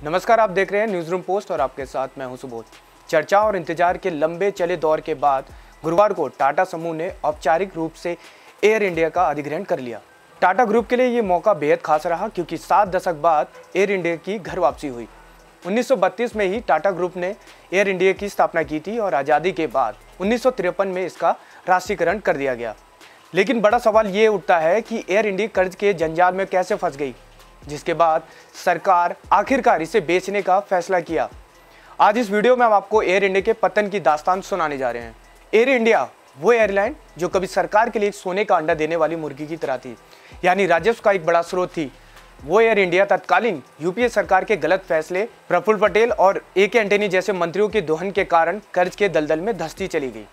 नमस्कार, आप देख रहे हैं न्यूज़ रूम पोस्ट और आपके साथ मैं हूं सुबोध। चर्चा और इंतजार के लंबे चले दौर के बाद गुरुवार को टाटा समूह ने औपचारिक रूप से एयर इंडिया का अधिग्रहण कर लिया। टाटा ग्रुप के लिए ये मौका बेहद खास रहा क्योंकि 7 दशक बाद एयर इंडिया की घर वापसी हुई। 1932 में ही टाटा ग्रुप ने एयर इंडिया की स्थापना की थी और आज़ादी के बाद 1953 में इसका राष्ट्रीयकरण कर दिया गया। लेकिन बड़ा सवाल ये उठता है कि एयर इंडिया कर्ज के जंजाल में कैसे फंस गई, जिसके बाद सरकार आखिरकार इसे बेचने का फैसला किया। आज इस वीडियो में हम आपको एयर इंडिया के पतन की दास्तान सुनाने जा रहे हैं। एयर इंडिया वो एयरलाइन जो कभी सरकार के लिए सोने का अंडा देने वाली मुर्गी की तरह थी, यानी राजस्व का एक बड़ा स्रोत थी। वो एयर इंडिया तत्कालीन यूपीए सरकार के गलत फैसले, प्रफुल्ल पटेल और ए.के. एंटनी जैसे मंत्रियों के दोहन के कारण कर्ज के दलदल में धंसती चली गई।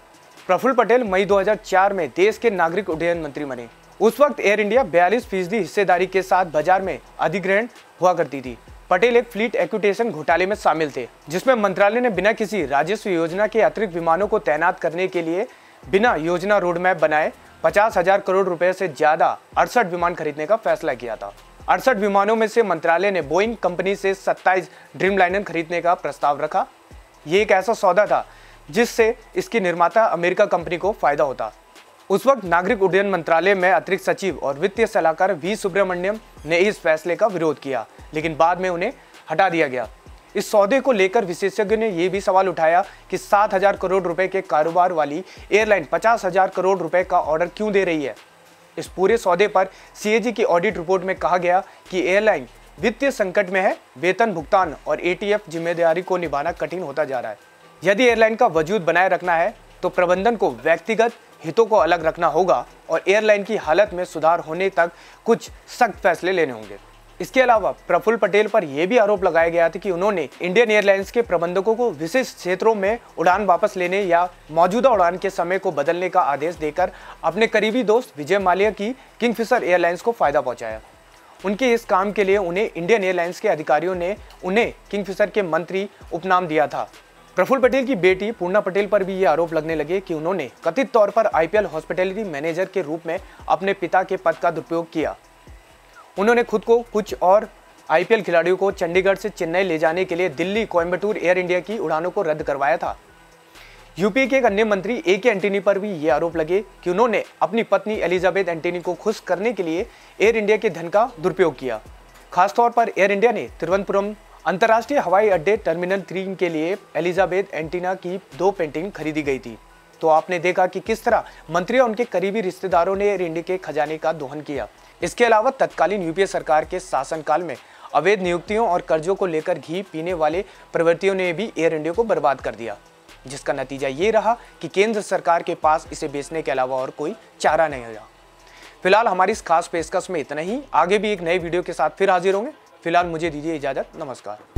प्रफुल्ल पटेल मई 2004 में देश के नागरिक उड्डयन मंत्री बने। उस वक्त एयर इंडिया 42% हिस्सेदारी के साथ बाजार में अधिग्रहण हुआ करती थी। पटेल एक फ्लीट एक्विटेशन घोटाले में शामिल थे, जिसमें मंत्रालय ने बिना किसी राजस्व योजना के अतिरिक्त विमानों को तैनात करने के लिए बिना योजना रोडमैप बनाए 50,000 करोड़ रुपए से ज्यादा 68 विमान खरीदने का फैसला किया था। 68 विमानों में से मंत्रालय ने बोइंग कंपनी से 27 ड्रीमलाइनर खरीदने का प्रस्ताव रखा। ये एक ऐसा सौदा था जिससे इसकी निर्माता अमेरिका कंपनी को फायदा होता। उस वक्त नागरिक उड्डयन मंत्रालय में अतिरिक्त सचिव और वित्तीय सलाहकार वी सुब्रमण्यम ने इस फैसले का विरोध किया, लेकिन बाद में उन्हें हटा दिया गया। इस सौदे को लेकर विशेषज्ञों ने यह भी सवाल उठाया कि 7,000 करोड़ रुपए के कारोबार वाली एयरलाइन 50,000 करोड़ रुपए का ऑर्डर क्यों दे रही है। इस पूरे सौदे पर सीएजी की ऑडिट रिपोर्ट में कहा गया कि एयरलाइन वित्तीय संकट में है, वेतन भुगतान और एटीएफ जिम्मेदारी को निभाना कठिन होता जा रहा है। यदि एयरलाइन का वजूद बनाए रखना है तो प्रबंधन को व्यक्तिगत हितों को अलग रखना होगा और एयरलाइन की हालत में सुधार होने तक कुछ सख्त फैसले लेने होंगे। इसके अलावा प्रफुल्ल पटेल पर यह भी आरोप लगाया गया था कि उन्होंने इंडियन एयरलाइंस के प्रबंधकों को विशेष क्षेत्रों में उड़ान वापस लेने या मौजूदा उड़ान के समय को बदलने का आदेश देकर अपने करीबी दोस्त विजय माल्या की किंगफिशर एयरलाइंस को फायदा पहुंचाया। उनके इस काम के लिए उन्हें इंडियन एयरलाइंस के अधिकारियों ने उन्हें किंगफिशर के मंत्री उपनाम दिया था। प्रफुल्ल पटेल की बेटी पूर्णा पटेल पर भी ये आरोप लगने लगे कि उन्होंने कथित तौर पर आईपीएल हॉस्पिटैलिटी मैनेजर के रूप में अपने पिता के पद का दुरुपयोग किया। उन्होंने खुद को कुछ और आईपीएल खिलाड़ियों को चंडीगढ़ से चेन्नई ले जाने के लिए दिल्ली कोयम्बटूर एयर इंडिया की उड़ानों को रद्द करवाया था। यूपी के एक अन्य मंत्री ए.के. एंटनी पर भी ये आरोप लगे कि उन्होंने अपनी पत्नी एलिजाबेथ एंटनी को खुश करने के लिए एयर इंडिया के धन का दुरुपयोग किया। खासतौर पर एयर इंडिया ने तिरुवनंतपुरम अंतर्राष्ट्रीय हवाई अड्डे टर्मिनल 3 के लिए एलिजाबेथ एंटीना की 2 पेंटिंग खरीदी गई थी। तो आपने देखा कि किस तरह मंत्री और उनके करीबी रिश्तेदारों ने एयर इंडिया के खजाने का दोहन किया। इसके अलावा तत्कालीन यूपीए सरकार के शासनकाल में अवैध नियुक्तियों और कर्जों को लेकर घी पीने वाले प्रवृत्तियों ने भी एयर इंडिया को बर्बाद कर दिया, जिसका नतीजा ये रहा कि केंद्र सरकार के पास इसे बेचने के अलावा और कोई चारा नहीं रहा। फिलहाल हमारी इस खास पेशकश में इतना ही। आगे भी एक नए वीडियो के साथ फिर हाजिर होंगे। फिलहाल मुझे दीजिए इजाजत। नमस्कार।